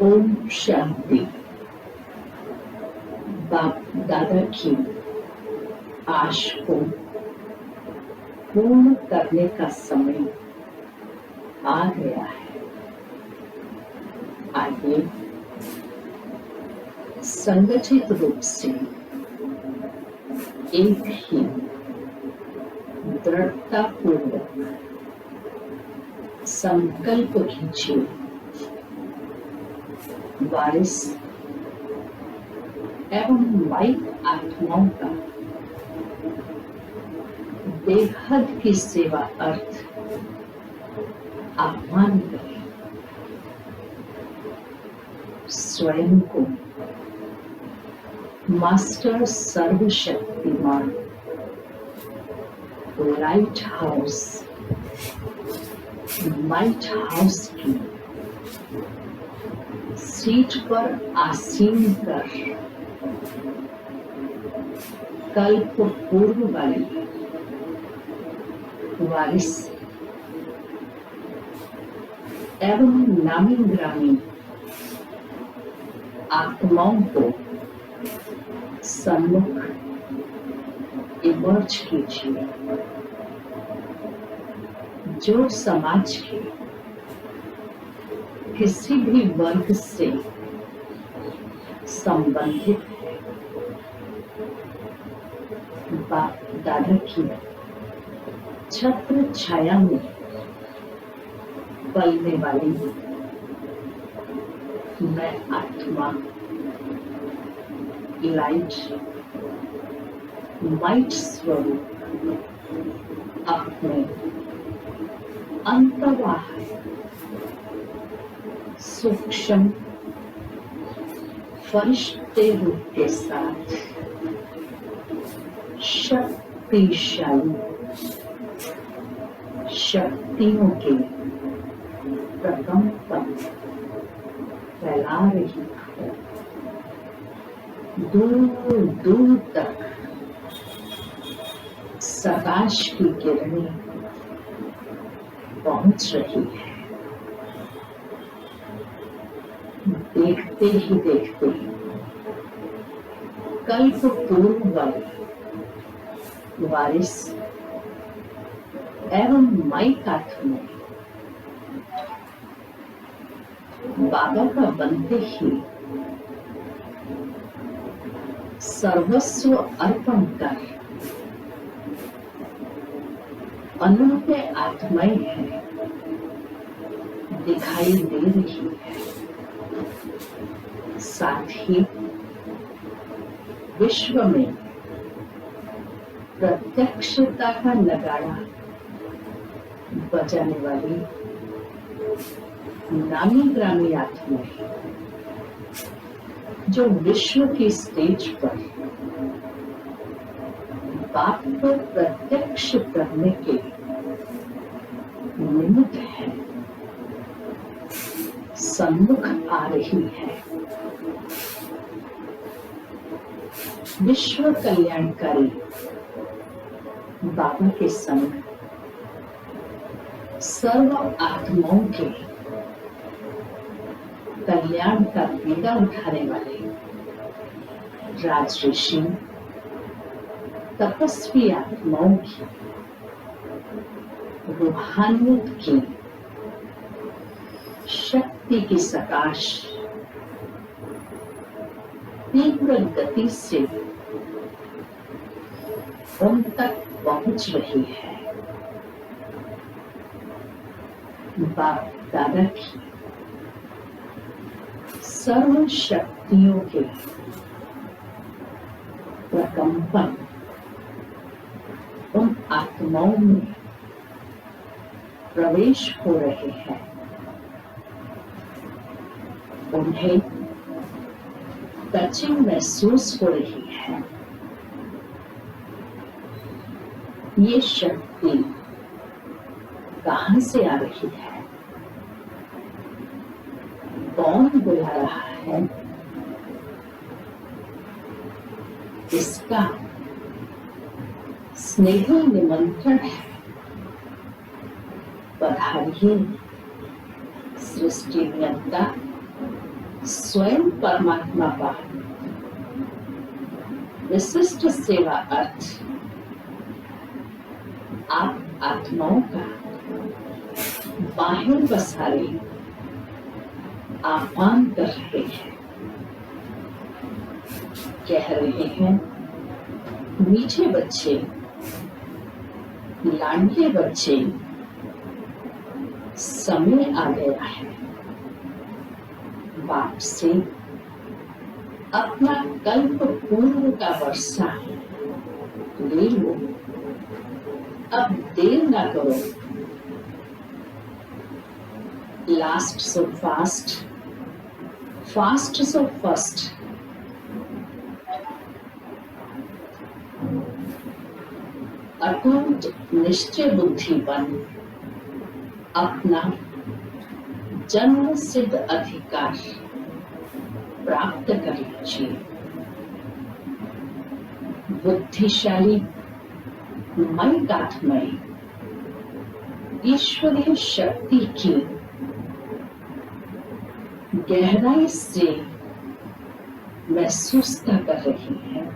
ओम शांति। बाप दादा की आश को पूर्ण करने का समय आ गया है। आइए संगठित रूप से एक ही दृढ़ता पूर्वक संकल्प कीजिए। वारिस एवं माइक आत्माओं का बेहद की सेवा अर्थ आह्वान करें। स्वयं को मास्टर सर्वशक्तिमान लाइट हाउस की सीट पर आसीन कर कल्प पूर्व वाली वारिस एवं नामी ग्रामी आत्माओं को सम्मुख इमर्ज कीजिए, जो समाज के किसी भी वर्ग से संबंधित है। बाप दादा की छत्र छाया में पलने वाली मैं आत्मा लाइट स्वरूप अपने अंतर्वाह सूक्ष्म फरिश्ते रूप के साथ शक्तिशाली शक्तियों के प्रकंपन फैला रही है। दूर दूर तक प्रकाश की किरणें पहुंच रही है। देखते ही देखते कल्प पूर्व वाली वारिस एवं माइक आत्मा बाबा का बनते ही सर्वस्व अर्पण कर अनूठे आत्माएं हैं दिखाई दे रही है। साथ ही विश्व में प्रत्यक्षता का नगाड़ा बजाने वाली नामी ग्रामी आत्माएं जो विश्व की स्टेज पर बाप को प्रत्यक्ष करने के निमित्त है, सम्मुख आ रही है। विश्व कल्याणकारी बाबा के संग सर्व आत्माओं के कल्याण का बीड़ा उठाने वाले राजऋषि तपस्वी आत्माओं की रूहानियत की शक्ति की सकाश तीव्र गति से उन तक पहुंच रही है। बाप दादा की सर्व शक्तियों के प्रकंपन उन आत्माओं में प्रवेश हो रहे हैं। उन्हें टचिंग महसूस हो रही है। ये शक्ति कहां से आ रही है? कौन बुला रहा है? इसका स्नेही निमंत्रण है, पधारिए। सृष्टि नियंता स्वयं परमात्मा का विशिष्ट सेवा अर्थ आप आत्माओं का बाहर पसारे आह्वान कर रहे हैं। कह रहे हैं, मीठे बच्चे, लाडले बच्चे, समय आ गया है। बाप से अपना कल्प पूर्व का वर्षा ले लो, अब देर ना करो। Last so fast, fast so first. अटूट निश्चय बुद्धि बन अपना जन्म सिद्ध अधिकार प्राप्त कर लीजिए। बुद्धिशाली मई गाठमय ईश्वरीय शक्ति की गहराई से महसूसता कर रही है।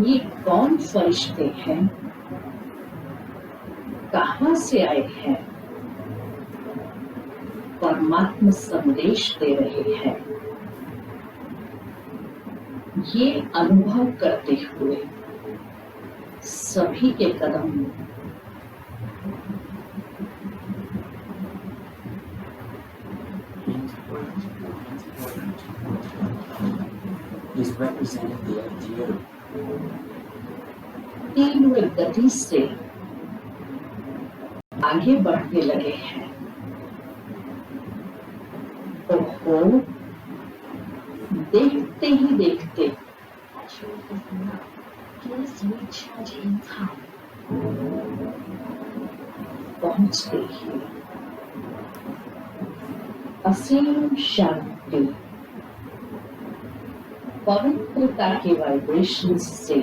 ये कौन फरिश्ते हैं, कहां से आए हैं? परमात्मा संदेश दे रहे हैं। ये अनुभव करते हुए सभी के कदम is representing the idea तीव्र गति से आगे बढ़ने लगे हैं। ओहो, देखते ही देखते पहुंचते ही असीम शांति पवित्रता के वाइब्रेशन से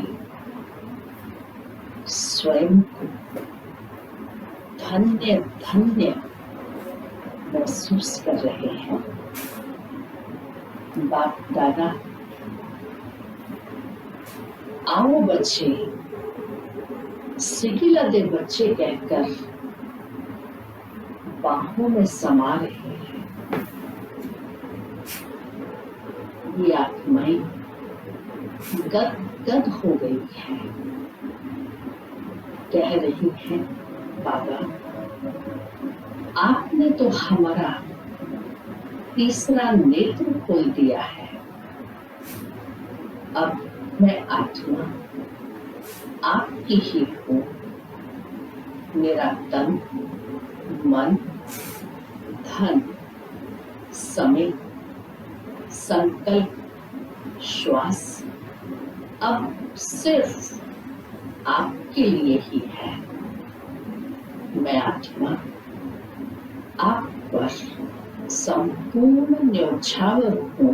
स्वयं को धन्य धन्य महसूस कर रहे हैं। बाप दादा, आओ बच्चे, सिगिला दे बच्चे कहकर बाहों में समा रहे हैं। ये आत्माएं गद हो गई है। कह रही है, बाबा आपने तो हमारा तीसरा नेत्र खोल दिया है। अब मैं आत्मा आपकी ही हूँ। मेरा तन, मन, धन, समय, संकल्प, श्वास अब सिर्फ आपके लिए ही है। मैं आत्मा आप पर संपूर्ण न्यौछावर हूँ,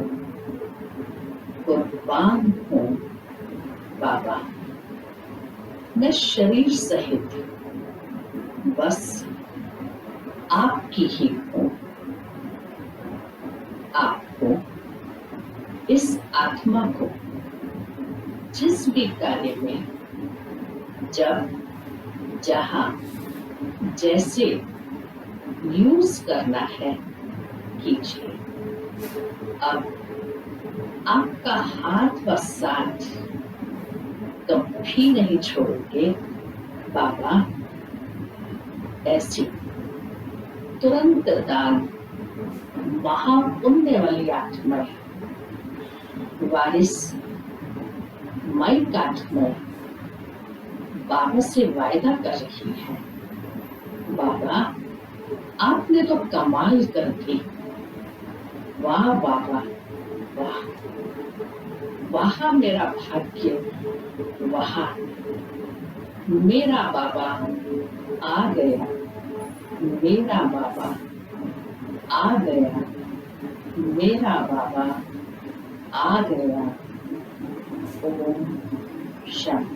कुर्बान हूँ। बाबा, मैं शरीर सहित बस आपकी ही हूँ। आपको, इस आत्मा को जिस भी कार्य में जब जहां जैसे यूज करना है कीजिए। अब आपका हाथ व साथ कभी नहीं छोड़ोगे बाबा। ऐसी तुरंत दान महापुण्य वाली आत्मा वारिस माई आत्मा बाबा से वायदा कर रही है। बाबा, आपने तो कमाल कर दी। वाह बाबा, वाह वाह, मेरा भाग्य, वाह मेरा बाबा आ गया, मेरा बाबा आ गया, मेरा बाबा आ गया। ओम शांति।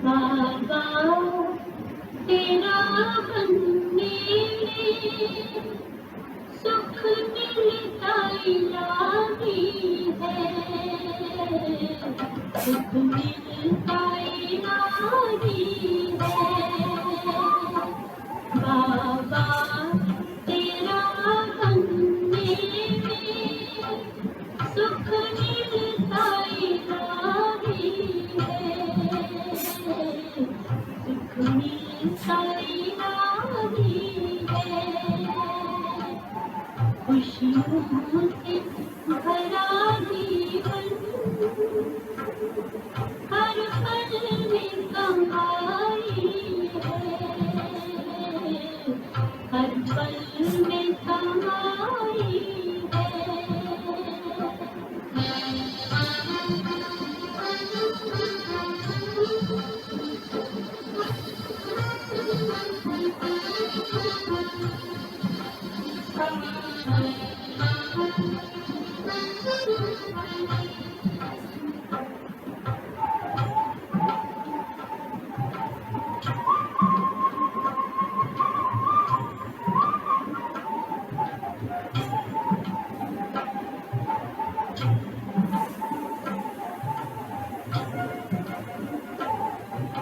बाबा तेरा बनने सुख मिलता इलाही है, सुख मिलता इलाही है। बाबा तेरा बनने सुख मिलता इलाही है, सुख मिलता इलाही है। खुशियों से भरा जीवन हर पल में कमाई है, हर पल में कमाई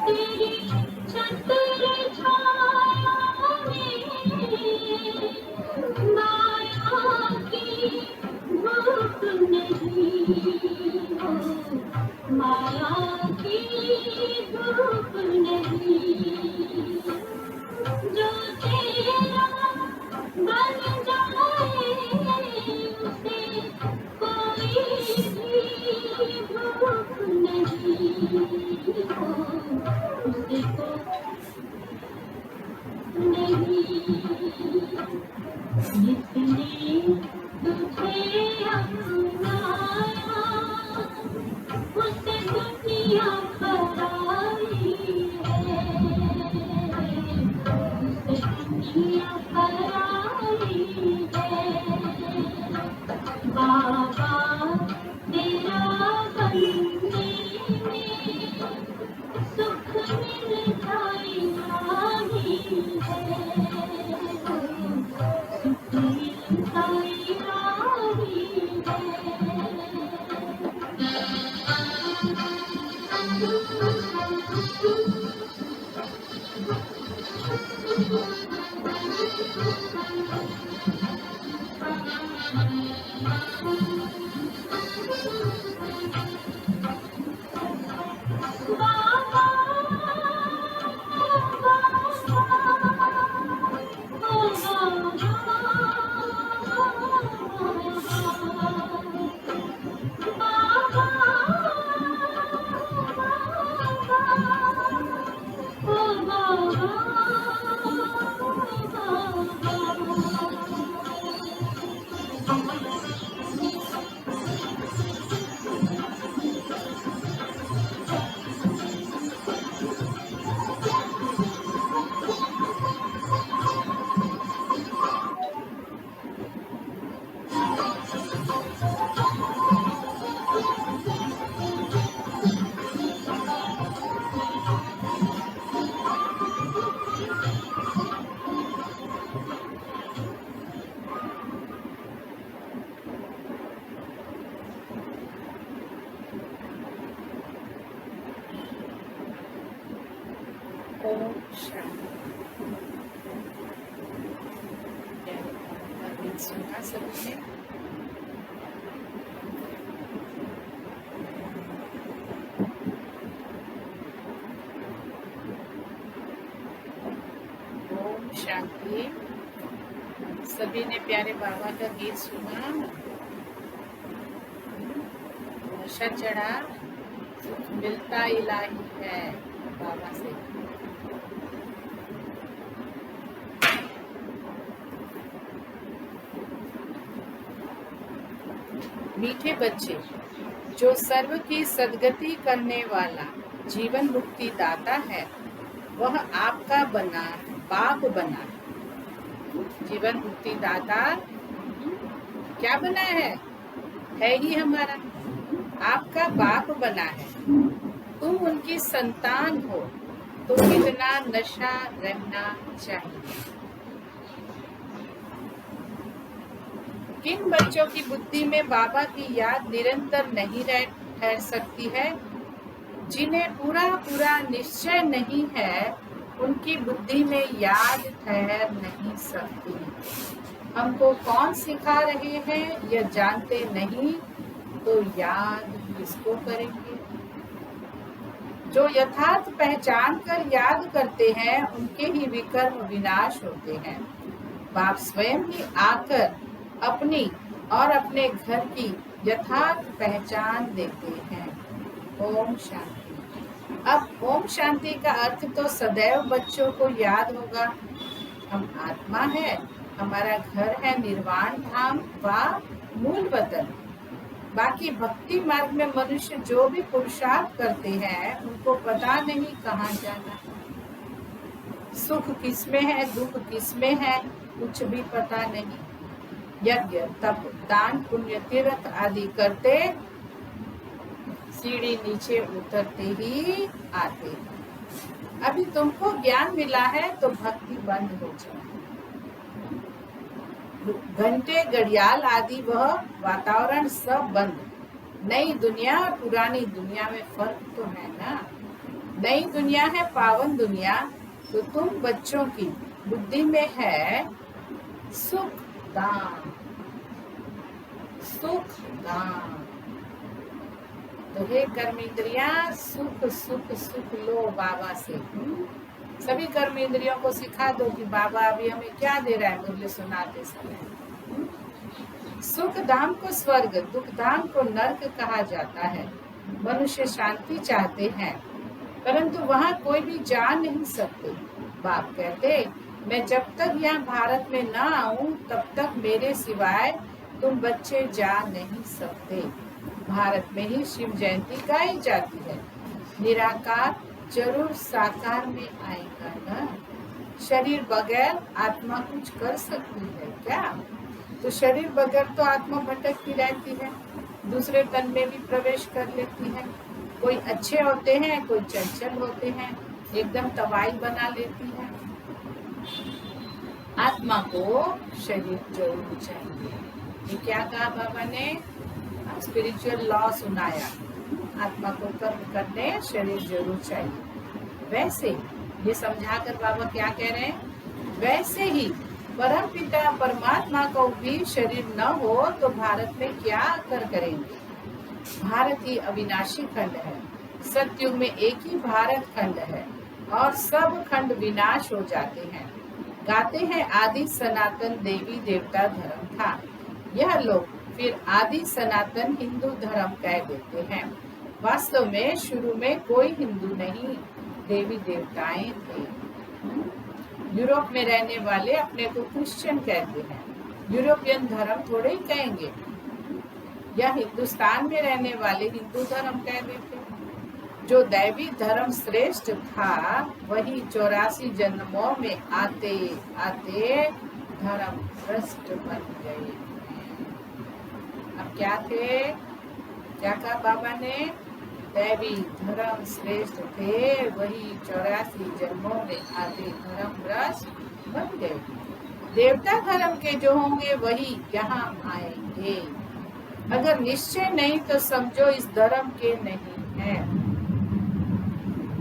तेरी छत्र छाया में माया की धूप नहीं हो, माया की धूप नहीं। जो तेरा बन जाए उसे कोई भी भूख नहीं हो, उसे को नहीं। जिसने तुझे अपनाया उसे दुनिया पराई है, उसे दुनिया पराई है। बाबा तेरा बनने में सुख मिलता इलाही है, सुख मिलता इलाही ओम शांति। अभी सुना सभी ने। शांति। सभी ने प्यारे बाबा का गीत सुना, नशा चढ़ा, सुख मिलता इलाही है बाबा से। मीठे बच्चे, जो सर्व की सदगति करने वाला जीवन मुक्ति दाता है, वह आपका बना बाप बना। जीवन मुक्ति दाता क्या बना है ही हमारा, आपका बाप बना है। तुम उनकी संतान हो तो कितना नशा रहना चाहिए। किन बच्चों की बुद्धि में बाबा की याद निरंतर नहीं ठहर सकती है? जिन्हें पूरा पूरा निश्चय नहीं है, उनकी बुद्धि में याद ठहर नहीं सकती। हमको कौन सिखा रहे हैं यह जानते नहीं तो याद किसको करेंगे? जो यथार्थ पहचान कर याद करते हैं, उनके ही विकर्म विनाश होते हैं। बाप स्वयं ही आकर अपनी और अपने घर की यथार्थ पहचान देते हैं। ओम शांति। अब ओम शांति का अर्थ तो सदैव बच्चों को याद होगा। हम आत्मा है, हमारा घर है निर्वाण धाम व मूल वतन। बाकी भक्ति मार्ग में मनुष्य जो भी पुरुषार्थ करते हैं, उनको पता नहीं कहाँ जाना। सुख किसमें है, दुख किसमें है, कुछ भी पता नहीं। यज्ञ तप दान पुण्य तीर्थ आदि करते सीढ़ी नीचे उतरते ही आते। अभी तुमको ज्ञान मिला है तो भक्ति बंद हो जाए। घंटे घड़ियाल आदि वह वातावरण सब बंद। नई दुनिया और पुरानी दुनिया में फर्क तो है ना। नई दुनिया है पावन दुनिया, तो तुम बच्चों की बुद्धि में है सुख दान, सुख दान। तो हे कर्मेंद्रिया, सुख सुख सुख लो बाबा से। सभी कर्मेंद्रियों को सिखा दो कि बाबा अभी हमें क्या दे रहा है मुझे सुनाते समय। सुख धाम को स्वर्ग, दुख धाम को नर्क कहा जाता है। मनुष्य शांति चाहते हैं, परंतु वहाँ कोई भी जा नहीं सकते। बाप कहते, मैं जब तक यहाँ भारत में न आऊं, तब तक मेरे सिवाय तुम बच्चे जा नहीं सकते। भारत में ही शिव जयंती गाई जाती है। निराकार जरूर साकार में आएगा ना। शरीर बगैर आत्मा कुछ कर सकती है क्या? तो शरीर बगैर तो आत्मा भटकती रहती है, दूसरे तन में भी प्रवेश कर लेती है। कोई अच्छे होते हैं, कोई चंचल होते हैं, एकदम तबाही बना लेती है। आत्मा को शरीर जरूर चाहिए। ये क्या कहा बाबा ने? स्पिरिचुअल लॉ सुनाया। आत्मा को कर्म करने शरीर जरूर चाहिए। वैसे ये समझाकर बाबा क्या कह रहे हैं? वैसे ही परम पिता परमात्मा को भी शरीर न हो तो भारत में क्या करेंगे? भारत ही अविनाशी खंड है। सतयुग में एक ही भारत खंड है और सब खंड विनाश हो जाते हैं। गाते हैं आदि सनातन देवी देवता धर्म था। यह लोग फिर आदि सनातन हिंदू धर्म कह देते हैं। वास्तव में शुरू में कोई हिंदू नहीं, देवी देवताएं थे। यूरोप में रहने वाले अपने को क्रिश्चियन कहते हैं। यूरोपियन धर्म थोड़े ही कहेंगे। या हिंदुस्तान में रहने वाले हिंदू धर्म कह देते। जो दैवी धर्म श्रेष्ठ था, वही 84 जन्मों में आते आते धर्म भ्रष्ट बन गए। अब क्या थे? क्या कहा बाबा ने? दैवी धर्म श्रेष्ठ थे, वही 84 जन्मों में आते धर्म भ्रष्ट बन गए। देवता धर्म के जो होंगे वही यहाँ आएंगे। अगर निश्चय नहीं तो समझो इस धर्म के नहीं है।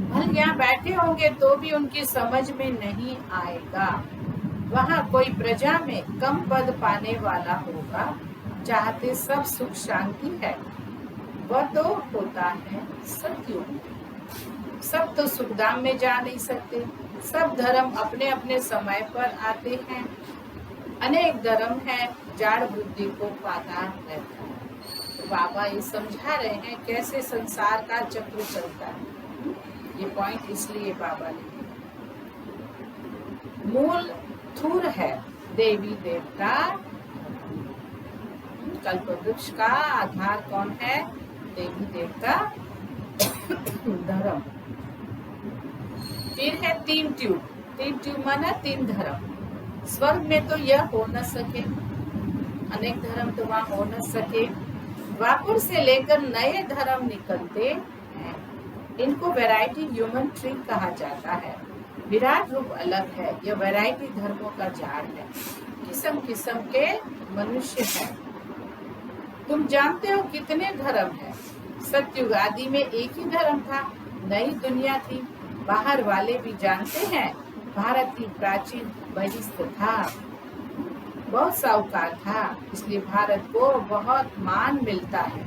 भले यहाँ बैठे होंगे तो भी उनकी समझ में नहीं आएगा। वहाँ कोई प्रजा में कम पद पाने वाला होगा। चाहते सब सुख शांति है, वह तो होता है सतयुग। सब तो सुखधाम में जा नहीं सकते। सब धर्म अपने अपने समय पर आते हैं। अनेक धर्म है, जाड़ बुद्धि को पाता रहता है। तो बाबा ये समझा रहे हैं कैसे संसार का चक्र चलता है। ये पॉइंट इसलिए बाबा ने मूल थूर है देवी देवता, कल्प वृक्ष का आधार कौन है? देवी देवता, धर्म। फिर है तीन ट्यूब माना तीन धर्म। स्वर्ग में तो यह हो न सके, अनेक धर्म तो वहां हो न सके। द्वापर से लेकर नए धर्म निकलते हैं, इनको वैरायटी ह्यूमन ट्री कहा जाता है। विराट रूप अलग है, यह वैरायटी धर्मों का झाड़ है, किस्म किस्म के मनुष्य हैं। तुम जानते हो कितने धर्म है? सतयुग आदि में एक ही धर्म था, नई दुनिया थी। बाहर वाले भी जानते हैं, भारत की प्राचीन बहिष्ठ था, बहुत साहूकार था, इसलिए भारत को बहुत मान मिलता है।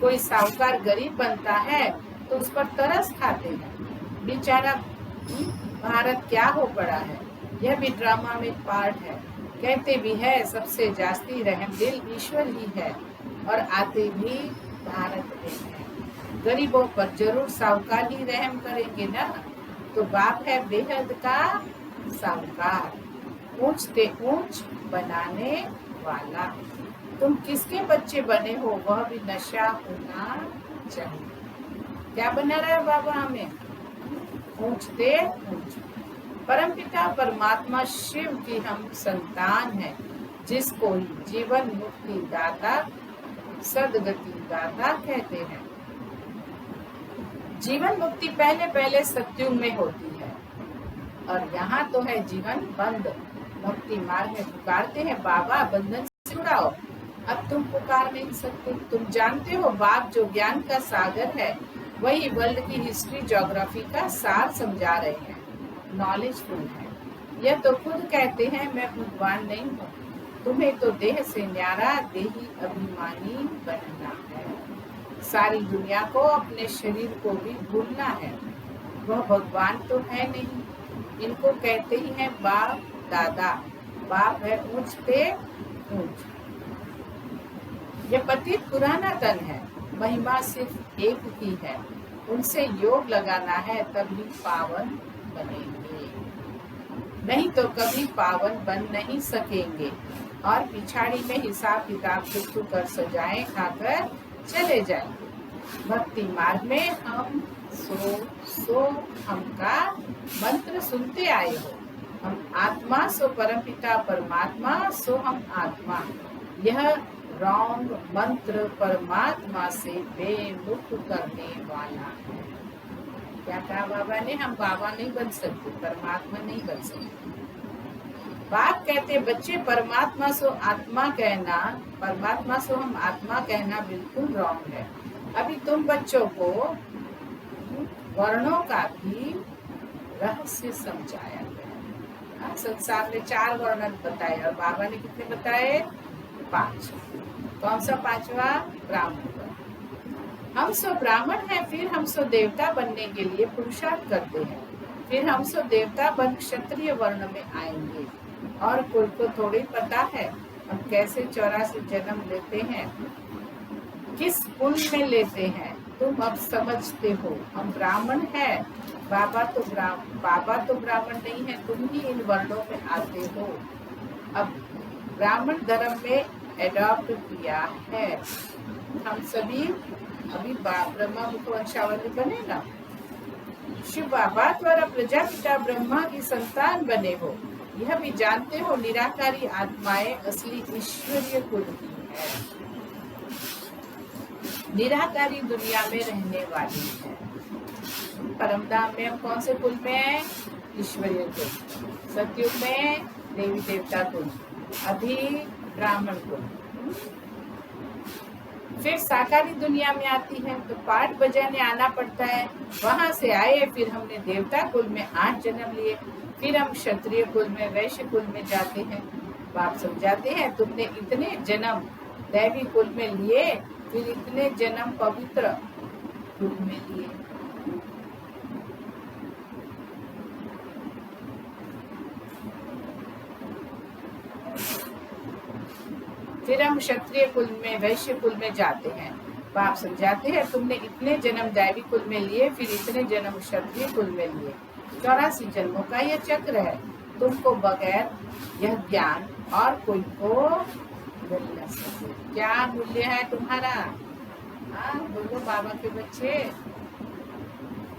कोई साहूकार गरीब बनता है तो उस पर तरस खाते हैं। बेचारा भारत क्या हो पड़ा है। यह भी ड्रामा में पार्ट है। कहते भी है सबसे जास्ती रहम दिल ईश्वर ही है, और आते भी भारत में है। गरीबों पर जरूर साहूकार ही रहम करेंगे ना, तो बाप है बेहद का साहूकार, ऊंचते ऊंच बनाने वाला। तुम किसके बच्चे बने हो वह भी नशा होना चाहिए। क्या बना रहा है बाबा हमें? ऊंचते ऊंच। परमपिता परमात्मा शिव की हम संतान हैं, जिसको जीवन मुक्ति दाता सदगति दाता कहते हैं। जीवन मुक्ति पहले पहले सतयुग में होती है, और यहाँ तो है जीवन बंद। भक्ति मार्ग में पुकारते हैं बाबा बंधन से छुड़ाओ। अब तुम पुकार नहीं सकते। तुम जानते हो बाप जो ज्ञान का सागर है, वही वर्ल्ड की हिस्ट्री ज्योग्राफी का सार समझा रहे हैं। नॉलेजफुल है। यह तो खुद कहते हैं मैं भगवान नहीं हूँ। तुम्हें तो देह से न्यारा देही अभिमानी बनना है। सारी दुनिया को अपने शरीर को भी भूलना है। वह भगवान तो है नहीं। इनको कहते ही हैं बाप दादा। बाप है ऊंचते ऊंच। यह पतित पुराना तन है, महिमा सिर्फ एक ही है। उनसे योग लगाना है तभी पावन बनेंगे, नहीं तो कभी पावन बन नहीं सकेंगे। और पिछाड़ी में हिसाब किताब चुप कर सजाएं खाकर चले जाएंगे। भक्ति मार्ग में हम सो हम का मंत्र सुनते आए हो। हम आत्मा सो परमपिता परमात्मा सो हम आत्मा। यह रॉन्ग मंत्र परमात्मा से बेमुख करने वाला है। क्या कहा बाबा ने? हम बाबा नहीं बन सकते, परमात्मा नहीं बन सकते। बाप कहते बच्चे परमात्मा सो आत्मा कहना, परमात्मा सो हम आत्मा कहना बिल्कुल रॉन्ग है। अभी तुम बच्चों को वर्णों का भी रहस्य समझाया गया। संसार में 4 वर्ण बताए और बाबा ने कितने बताए? 5। कौन सा 5वां? ब्राह्मण वर्ण। हम सो ब्राह्मण हैं, फिर हम सो देवता बनने के लिए पुरुषार्थ करते हैं। फिर हम सो देवता बन क्षत्रिय वर्ण में आएंगे। और कोई को थोड़ी पता है हम कैसे 84 जन्म लेते हैं, किस कुल में लेते हैं। तुम अब समझते हो हम ब्राह्मण हैं। बाबा तो ब्राह्मण नहीं है, तुम ही इन वर्णों में आते हो। अब ब्राह्मण धर्म में एडॉप्ट किया है। हम सभी अभी ब्रह्मा मुख वंशावली बने ना। शिव बाबा द्वारा प्रजापिता ब्रह्मा की संतान बने हो। यह भी जानते हो निराकारी आत्माएं असली ईश्वरीय कुल की है। निराकारी दुनिया में रहने वाली है। परमधाम में हम कौन से कुल में है? ईश्वरीय कुल। सतयुग में देवी देवता कुल, अभी ब्राह्मण कुल। फिर साकारी दुनिया में आती है तो पाठ बजाने आना पड़ता है। वहां से आए, फिर हमने देवता कुल में 8 जन्म लिए। फिर हम क्षत्रिय कुल में वैश्य कुल में जाते हैं। बाप समझाते हैं तुमने इतने जन्म दैवी कुल में लिए, फिर इतने जन्म पवित्र कुल में लिए। फिर हम क्षत्रिय कुल में, वैश्य कुल में जाते हैं। बाप समझाते हैं तुमने इतने जन्म दैवी कुल में लिए, फिर इतने जन्म क्षत्रिय कुल में लिए। 84 जन्मों का यह चक्र है। तुमको बगैर यह ज्ञान और कोई को मिल न सके। क्या मूल्य है तुम्हारा? हाँ बोलो बाबा के बच्चे,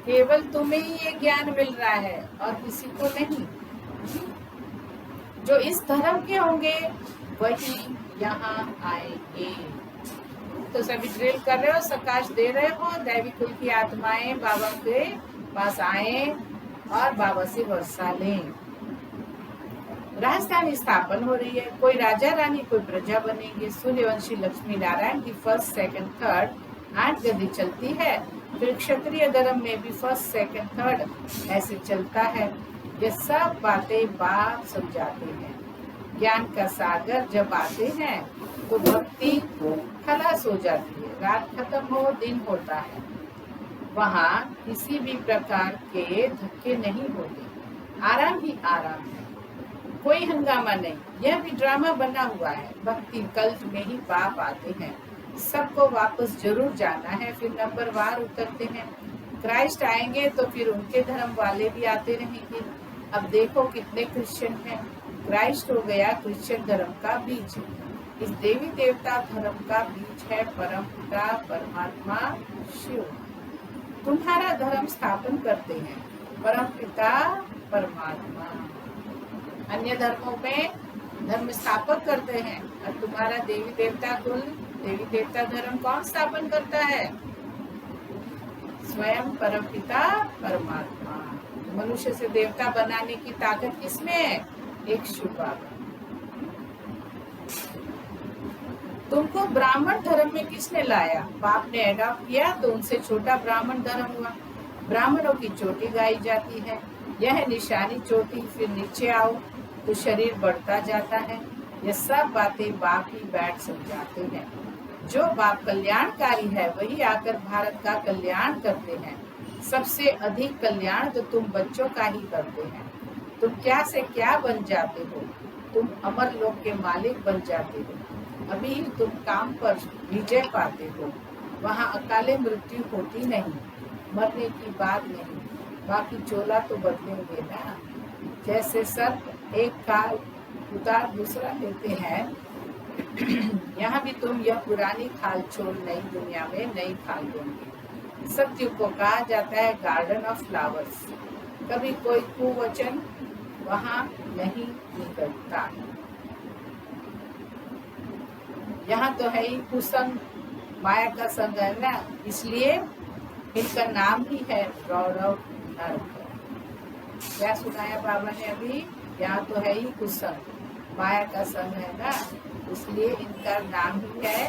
केवल तुम्हें ही ये ज्ञान मिल रहा है और किसी को नहीं। जो इस धर्म के होंगे वही यहाँ आएंगे। तो सभी ड्रिल कर रहे हो, सकाश दे रहे हो, दैवी कुल की आत्माएं बाबा के पास आए और बाबा से वर्षा लें। राजधानी स्थापन हो रही है, कोई राजा रानी कोई प्रजा बनेंगे। सूर्यवंशी लक्ष्मी नारायण की फर्स्ट सेकंड थर्ड 8 गद्दी चलती है। फिर क्षत्रिय धर्म में भी फर्स्ट सेकंड थर्ड ऐसे चलता है। ये सब बातें बाप समझाते हैं। ज्ञान का सागर जब आते हैं तो भक्ति खलास हो जाती है। रात खत्म हो दिन होता है। वहाँ किसी भी प्रकार के धक्के नहीं होते, आराम ही आराम है, कोई हंगामा नहीं। यह भी ड्रामा बना हुआ है। भक्ति कल्ट में ही बाप आते हैं। सबको वापस जरूर जाना है, फिर नंबर वार उतरते हैं। क्राइस्ट आएंगे तो फिर उनके धर्म वाले भी आते रहेंगे। अब देखो कितने क्रिश्चियन हैं। क्राइस्ट हो गया क्रिश्चियन धर्म का बीज। इस देवी देवता धर्म का बीज है परम पिता परमात्मा शिव। तुम्हारा धर्म स्थापन करते हैं परम पिता परमात्मा। अन्य धर्मों में धर्म स्थापक करते हैं और तुम्हारा देवी देवता कुल, देवी देवता धर्म कौन स्थापन करता है? स्वयं परम पिता परमात्मा। मनुष्य से देवता बनाने की ताकत किसमें है? एक शिव बाबा। तुमको ब्राह्मण धर्म में किसने लाया? बाप ने एडॉप्ट किया तो उनसे छोटा ब्राह्मण धर्म हुआ। ब्राह्मणों की चोटी गाई जाती है, यह निशानी चोटी। फिर नीचे आओ तो शरीर बढ़ता जाता है। ये सब बातें बाप ही बैठ समझाते हैं। जो बाप कल्याणकारी है वही आकर भारत का कल्याण करते हैं। सबसे अधिक कल्याण तो तुम बच्चों का ही करते हैं। तुम क्या से क्या बन जाते हो। तुम अमर लोक के मालिक बन जाते हो। अभी तुम काम पर विजय पाते हो। वहाँ अकाले मृत्यु होती नहीं, मरने की बात नहीं। बाकी चोला तो बदलेंगे ना। जैसे सर्प एक खाल उतार दूसरा लेते हैं, यहाँ भी तुम यह पुरानी खाल छोड़ नई दुनिया में नई खाल दोगे। सत्युग को कहा जाता है गार्डन ऑफ फ्लावर्स। कभी कोई कुवचन वहाँ नहीं निकलता। यहाँ तो है ही कुसंग, माया का संग है ना, इसलिए इनका नाम ही है रौरव नर्क। क्या सुनाया बाबा ने अभी? यहाँ तो है ही कुसंग, माया का संग है ना, इसलिए इनका नाम ही है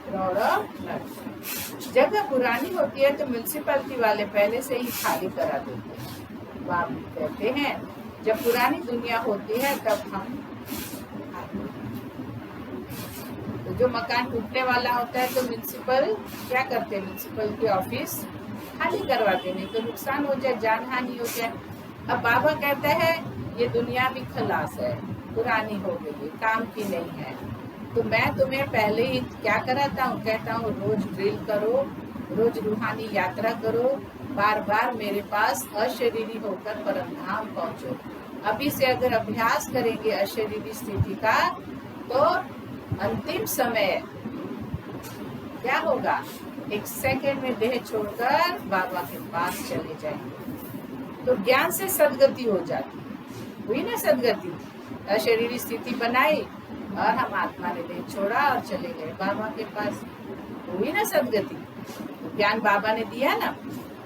रौरव नर्क। जगह पुरानी होती है तो म्यूनसिपैलिटी वाले पहले से ही खाली करा देते हैं। बाबा कहते हैं जब पुरानी दुनिया होती है तब हम, तो जो मकान टूटने वाला होता है तो म्यूनसिपल क्या करते हैं? म्यूनसिपल की ऑफिस खाली करवाते, नहीं तो नुकसान हो जाए, जान हानि हो जाए। अब बाबा कहता है ये दुनिया भी खलास है, पुरानी हो गई है, काम की नहीं है। तो मैं तुम्हें पहले ही क्या कराता हूँ? कहता हूँ रोज ड्रिल करो, रोज रूहानी यात्रा करो, बार बार मेरे पास अशरीरी होकर परम धाम पहुँचो। अभी से अगर अभ्यास करेंगे अशरीरी स्थिति का तो अंतिम समय क्या होगा? एक सेकंड में देह छोड़कर बाबा के पास चले जाएंगे। तो ज्ञान से सदगति हो जाती है। हुई ना सदगति? अशरीरी स्थिति बनाई और हम आत्मा ने देह छोड़ा और चले गए बाबा के पास। हुई ना सदगति? तो ज्ञान बाबा ने दिया ना।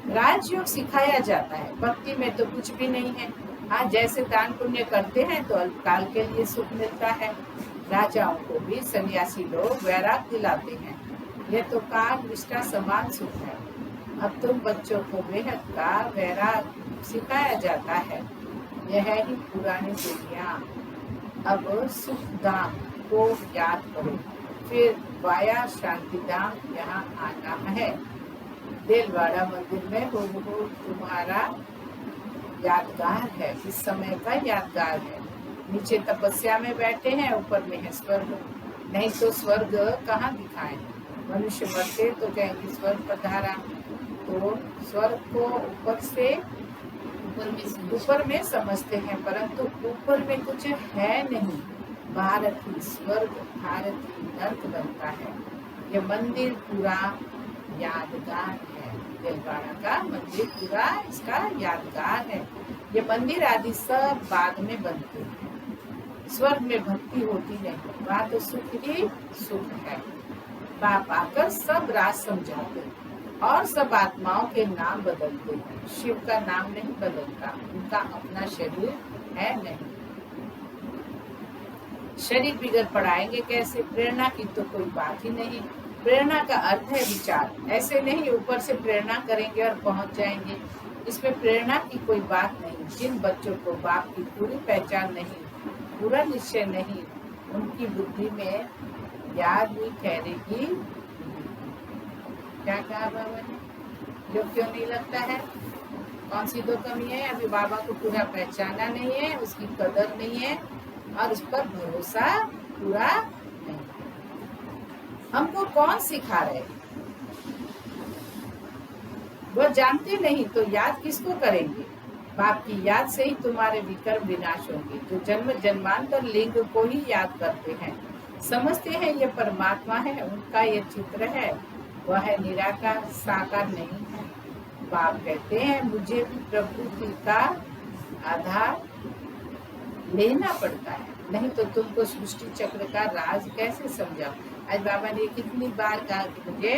राजयोग सिखाया जाता है, भक्ति में तो कुछ भी नहीं है। हाँ, जैसे दान पुण्य करते हैं तो अल्पकाल के लिए सुख मिलता है। राजाओं को भी सन्यासी लोग वैराग दिलाते हैं। यह तो काल निष्ठा समान सुख है। अब तुम बच्चों को बेहद का वैराग सिखाया जाता है। यह है ही पुरानी दुनिया। अब सुख धाम को याद करो, फिर वाया शांति धाम यहाँ आना है। देलवाड़ा मंदिर में हो तुम्हारा यादगार है, इस समय का यादगार है। नीचे तपस्या में बैठे हैं, ऊपर में है स्वर्ग। नहीं तो स्वर्ग कहाँ दिखाए। मनुष्य मरते तो कहेंगे स्वर्ग पधारा, तो स्वर्ग को ऊपर में समझते हैं, परंतु ऊपर में कुछ है नहीं। भारत स्वर्ग, भारत नर्क बनता है। यह मंदिर पूरा यादगार है। दिलवाड़ा का मंदिर पूरा इसका यादगार है। ये मंदिर आदि सब बाद में बनते हैं। स्वर्ग में भक्ति होती नहीं, वहाँ तो सुख ही सुख है। बाप आकर सब राज समझाते और सब आत्माओं के नाम बदलते हैं। शिव का नाम नहीं बदलता, उनका अपना शरीर है नहीं। शरीर बिगड़ पढ़ाएंगे कैसे? प्रेरणा की तो कोई बात ही नहीं। प्रेरणा का अर्थ है विचार, ऐसे नहीं ऊपर से प्रेरणा करेंगे और पहुंच जाएंगे। इसमें प्रेरणा की कोई बात नहीं। जिन बच्चों को बाप की पूरी पहचान नहीं, पूरा निश्चय नहीं, उनकी बुद्धि में याद भी ठहरेगी। क्या कहा बाबा ने? जो क्यों नहीं लगता है? कौन सी दो कमी है? अभी बाबा को पूरा पहचाना नहीं है, उसकी कदर नहीं है और उस पर भरोसा पूरा नहीं। हमको कौन सिखा रहे? वो जानते नहीं तो याद किसको करेंगे? बाप की याद से ही तुम्हारे विकर्म विनाश होंगे। जो जन्म जन्मांतर लिंग को ही याद करते हैं, समझते हैं ये परमात्मा है, उनका ये चित्र है, वह है निराकार, साकार नहीं है। बाप कहते हैं मुझे भी प्रकृति का आधार लेना पड़ता है, नहीं तो तुमको सृष्टि चक्र का राज कैसे समझाओ। आज बाबा ने कितनी बार कहा कि मुझे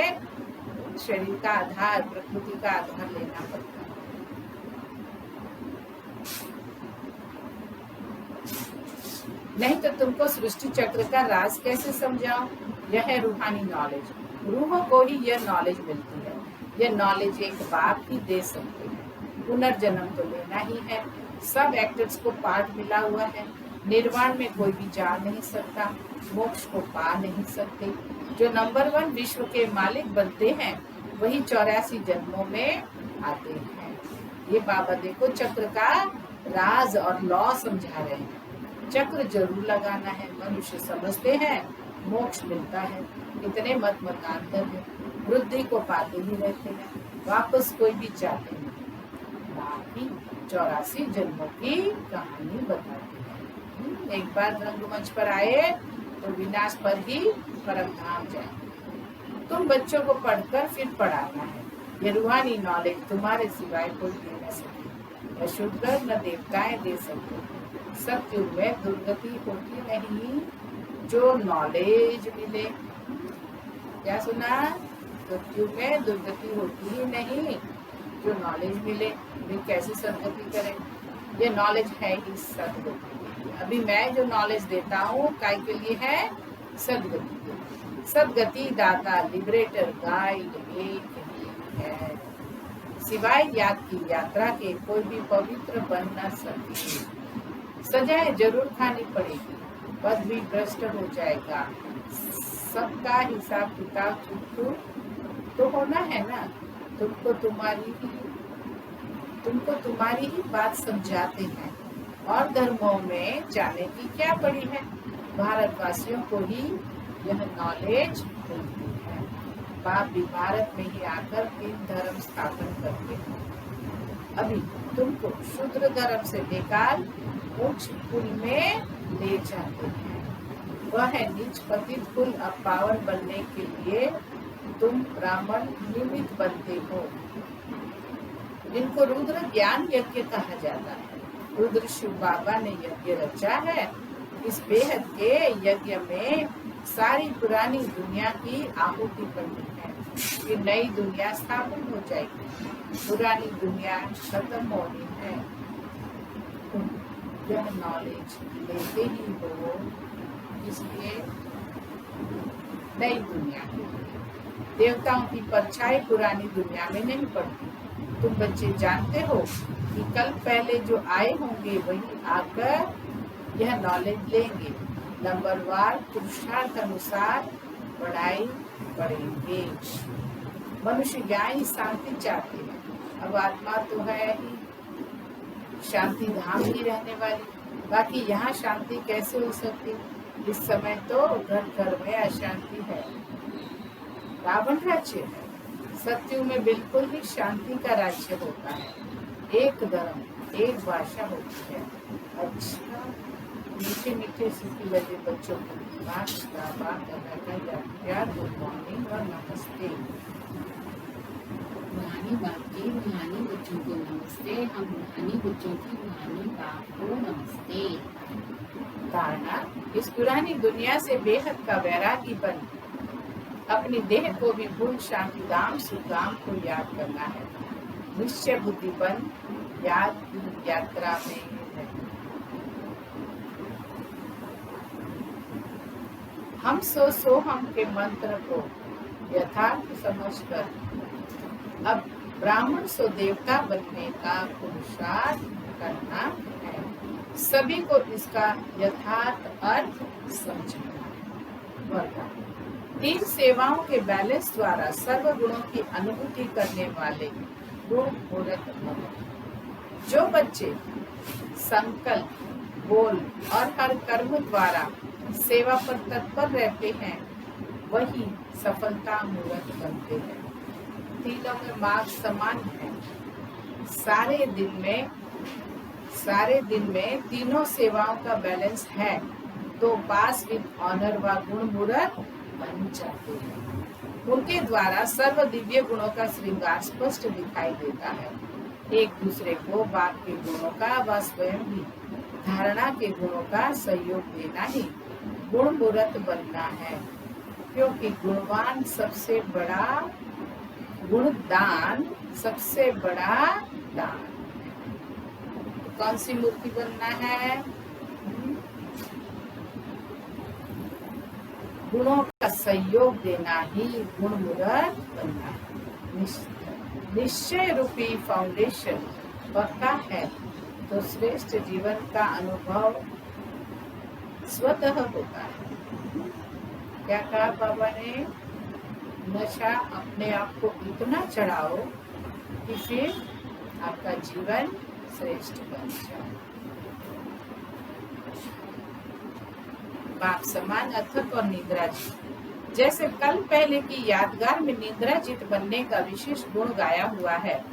शरीर का आधार, प्रकृति का आधार लेना पड़ता है। नहीं तो तुमको सृष्टि चक्र का राज कैसे समझाओ। यह है रूहानी नॉलेज। रूहों को ही यह नॉलेज मिलती है। यह नॉलेज एक बाप ही दे सकते हैं। पुनर्जन्म तो लेना ही है। सब एक्टर्स को पार्ट मिला हुआ है। निर्वाण में कोई भी जा नहीं सकता, मोक्ष को पा नहीं सकते। जो नंबर 1 विश्व के मालिक बनते हैं वही 84 जन्मों में आते हैं। ये बाबा देखो चक्र का राज और लॉ समझा रहे हैं। चक्र जरूर लगाना है। मनुष्य समझते हैं मोक्ष मिलता है, इतने मतांतर है। वृद्धि को पाते ही रहते हैं, वापस कोई भी चाहते नहीं। बाकी 84 जन्मों की कहानी बताते हैं। एक बार रंगमंच पर आए तो विनाश पर ही परम धाम जाए। तुम बच्चों को पढ़कर फिर पढ़ाना है। ये रूहानी नॉलेज तुम्हारे सिवाय कोई दे न सके। शुद्ध न देवताएं दे सकते। सत्युग में दुर्गति होती नहीं। जो नॉलेज मिले, क्या सुना? सत्युग में दुर्गति होती ही नहीं। जो नॉलेज मिले वे कैसे सदगति करें? ये नॉलेज है ही सदगति। अभी मैं जो नॉलेज देता हूँ काय के लिए है? सदगति के लिए। सदगति दाता लिबरेटर गाइड एक ही है। सिवाय याद की यात्रा के कोई भी पवित्र बन न सकती। सजाएं जरूर खानी पड़ेगी, पद भी भ्रष्ट हो जाएगा। सबका हिसाब किताब चुप तो होना है ना। तुमको तुम्हारी ही बात समझाते हैं और धर्मों में जाने की क्या पड़ी है। भारतवासियों को ही यह नॉलेज मिलती है। बाप भी भारत में ही आकर 3 धर्म स्थापन करते हैं। अभी तुमको शूद्र धर्म से निकाल उच्च कुल में ले जाते हैं। वह है नीच पतित कुल। अब पावन बनने के लिए तुम ब्राह्मण निमित्त बनते हो, जिनको रुद्र ज्ञान यज्ञ कहा जाता है। रुद्र शिव बाबा ने यज्ञ रचा है। इस बेहद के यज्ञ में सारी पुरानी दुनिया की आहुति बनती है कि नई दुनिया स्थापन हो जाएगी। पुरानी दुनिया खत्म होनी है। तुम यह नॉलेज लेते ही हो, इसलिए नई दुनिया के लिए देवताओं की परछाई पुरानी दुनिया में नहीं पड़ती। तुम बच्चे जानते हो कि कल पहले जो आए होंगे वही आकर यह नॉलेज लेंगे। नंबरवार पुरुषार्थ अनुसार पढ़ाई पढ़ेंगे। मनुष्य यहाँ ही शांति चाहते हैं। अब आत्मा तो है ही शांति धाम ही रहने वाली, बाकी यहाँ शांति कैसे हो सकती? इस समय तो घर घर में अशांति है, रावण राज्य है। सत्युग में बिल्कुल ही शांति का राज्य होता है, एक धर्म, एक भाषा होती है। अच्छा, मीठे मीठे सीखी लगे बच्चों को बात प्यार, गुड मॉर्निंग और नमस्ते। रूहानी बाप के रूहानी बच्चों को नमस्ते। हम रूहानी बच्चों की रूहानी बाप को नमस्ते। धारणा, इस पुरानी दुनिया से बेहद का वैरागी बन अपनी देह को भी भूल शांति धाम सुधाम को याद करना है। निश्चय बुद्धि बन याद की यात्रा में है। हम सो हम के मंत्र को यथार्थ समझकर अब ब्राह्मण सो देवता बनने का पुरुषार्थ करना है। सभी को इसका यथार्थ अर्थ समझना है। 3 सेवाओं के बैलेंस द्वारा सर्व गुणों की अनुभूति करने वाले गुण मूर्त भव। जो बच्चे संकल्प, बोल और हर कर्म द्वारा सेवा पर तत्पर रहते हैं वही सफलता मूर्त बनते हैं। तीनों में मार्ग समान है। सारे दिन में तीनों सेवाओं का बैलेंस है तो पास विद ऑनर व गुण मूर्त बन जाते हैं। उनके द्वारा सर्व दिव्य गुणों का श्रृंगार स्पष्ट दिखाई देता है। एक दूसरे को बाप के गुणों का व स्वयं भी धारणा के गुणों का सहयोग देना ही गुण मूर्त बनना है, क्योंकि गुणवान सबसे बड़ा गुणदान सबसे बड़ा दान। कौन सी मूर्ति बनना है? गुणों का सहयोग देना ही गुण मूर्त बनना है। निश्चय रूपी फाउंडेशन पक्का है तो श्रेष्ठ जीवन का अनुभव स्वतः होता है। क्या कहा बाबा ने? नशा अपने आप को इतना चढ़ाओ कि फिर आपका जीवन श्रेष्ठ बन जाए। बाप समान अथक और निद्राजित। जैसे कल पहले की यादगार में निद्राजित बनने का विशेष गुण गाया हुआ है,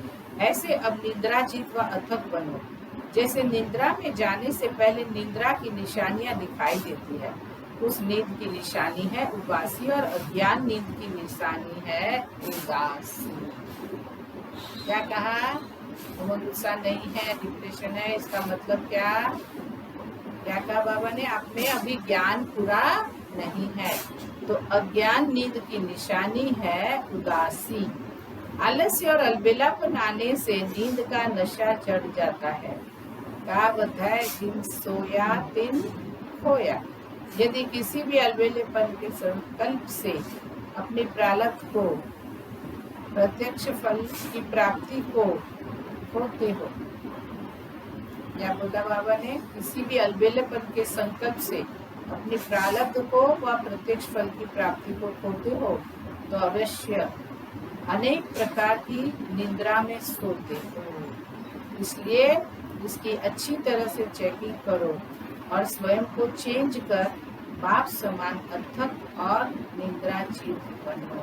ऐसे अब निद्राजित व अथक बनो। जैसे निद्रा में जाने से पहले निद्रा की निशानियां दिखाई देती है, उस नींद की निशानी है उदासी और अज्ञान नींद की निशानी है उदासी। क्या कहा? गुस्सा नहीं है, डिप्रेशन है, इसका मतलब क्या? क्या कहा बाबा ने? आप में अभी ज्ञान पूरा नहीं है, तो अज्ञान नींद की निशानी है उदासी। आलस्य और अलबेलापन आने से नींद का नशा चढ़ जाता है। कहावत है, दिन सोया दिन खोया। यदि किसी भी अलबेलेपन के संकल्प से अपने प्रारब्ध को, प्रत्यक्ष फल की प्राप्ति को खोते हो, क्या बोला बाबा ने? किसी भी अलबेलेपन के संकल्प से अपने प्रारब्ध को व प्रत्यक्ष फल की प्राप्ति को खोते हो तो अवश्य अनेक प्रकार की निद्रा में सोते हो। इसलिए इसकी अच्छी तरह से चेकिंग करो और स्वयं को चेंज कर बाप समान अथक और निद्राजीत बनो।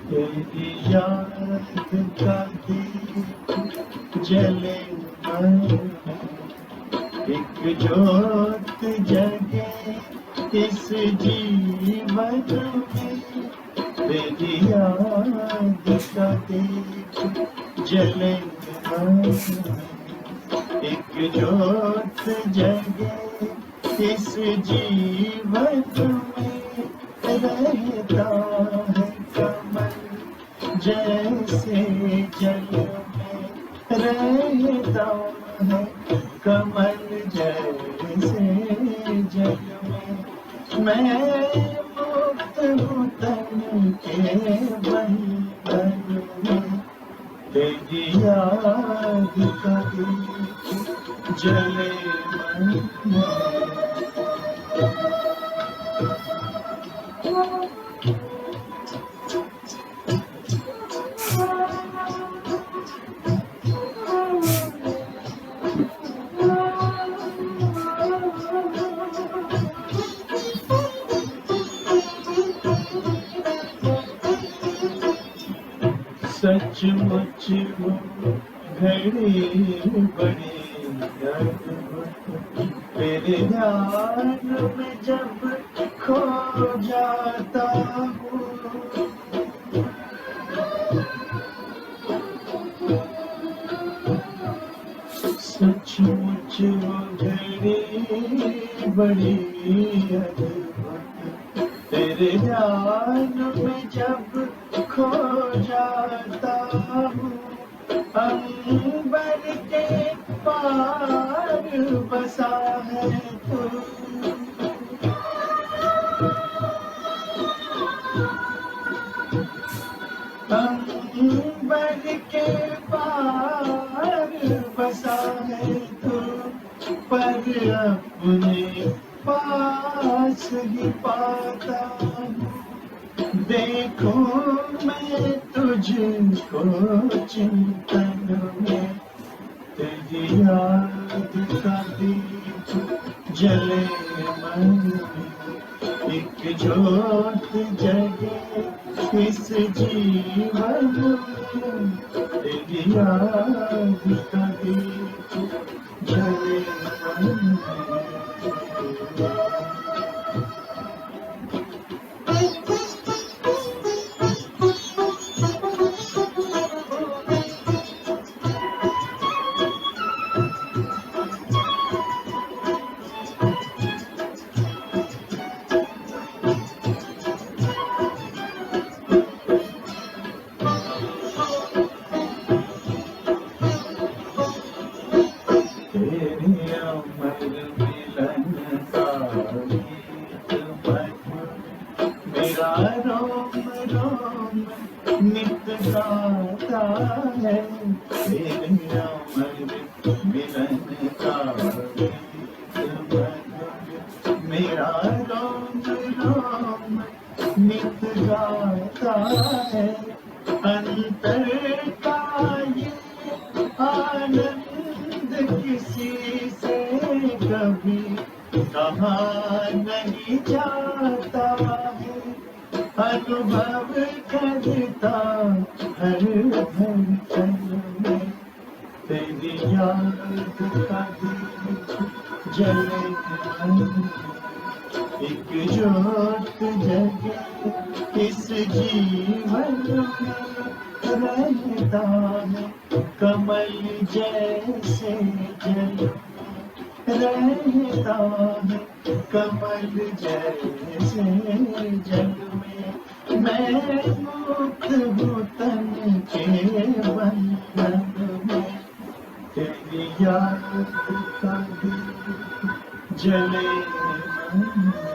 तेरी याद का दीप जले मन, एक ज्योत जगे इस जीवन में। तेरी याद का दीप जले मन, एक ज्योत जगे इस जीवन में। रहता है कमल जैसे जल में, रहता है कमल जैसे जल में। मैं मुक्त हूँ तन के बंधन में, तेरी याद का दीप जले मन में। सचमुच वो घड़ी बड़ी अद्भुत, तेरे ध्यान में जब खो जाता हूँ। सचमुच वो घड़ी बड़ी अद्भुत, तेरे ध्यान में जब खो जाता हूँ। अंबर के पार बसा है तू, अंबर के पार बसा है तू, पर अपने पास ही पाता हूँ। देखो मैं तुझको चिंतन में, तेरी याद का दीप जले मन में, एक ज्योत जगे इस जीवन में, तेरी याद का दीप जले मन में। तेरी अमर मिलन का गीत मधुर, मेरा रोम रोम नित गाता है। तेरी अमर मिलन का गीत मधुर, मेरा रोम रोम नित गाता है। अंतर का ये आनंद किसी से कभी कहा नहीं जाता है, अनुभव करता हर धड़कन में, तेरी याद का दीप जले मन में, एक ज्योत जगे इस जीवन में, रहता है कमल जैसे जल में, रहता है कमल जैसे जल में। मैं मुक्त हूँ तन के बंधन में, तेरी याद का दीप जले मन में।